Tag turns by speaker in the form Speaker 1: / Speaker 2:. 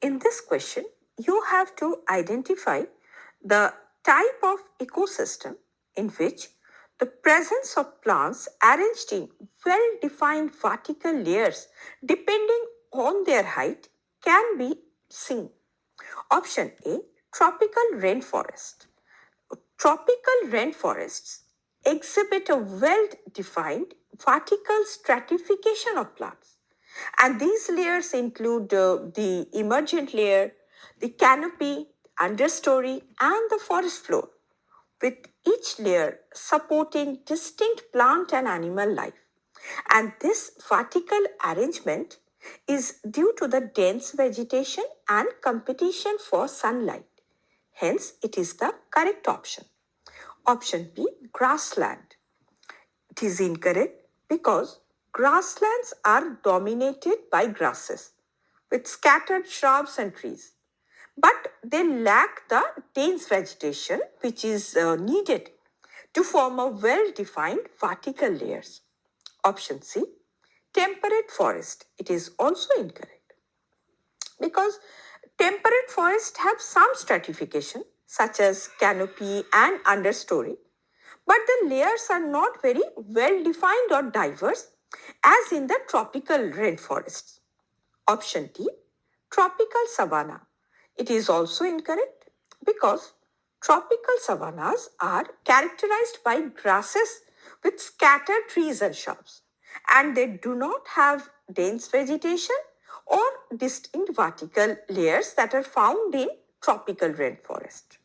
Speaker 1: In this question, you have to identify the type of ecosystem in which the presence of plants arranged in well-defined vertical layers depending on their height can be seen. Option A, tropical rainforest. Tropical rainforests exhibit a well-defined vertical stratification of plants. And these layers include the emergent layer, the canopy, understory, and the forest floor, with each layer supporting distinct plant and animal life. And this vertical arrangement is due to the dense vegetation and competition for sunlight. Hence, it is the correct option. Option B, grassland. It is incorrect because grasslands are dominated by grasses with scattered shrubs and trees, but they lack the dense vegetation which is needed to form a well-defined vertical layers. Option C, temperate forest. It is also incorrect because temperate forests have some stratification such as canopy and understory, but the layers are not very well defined or diverse as in the tropical rainforests. Option D, tropical savanna. It is also incorrect because tropical savannas are characterized by grasses with scattered trees and shrubs, and they do not have dense vegetation or distinct vertical layers that are found in tropical rainforest.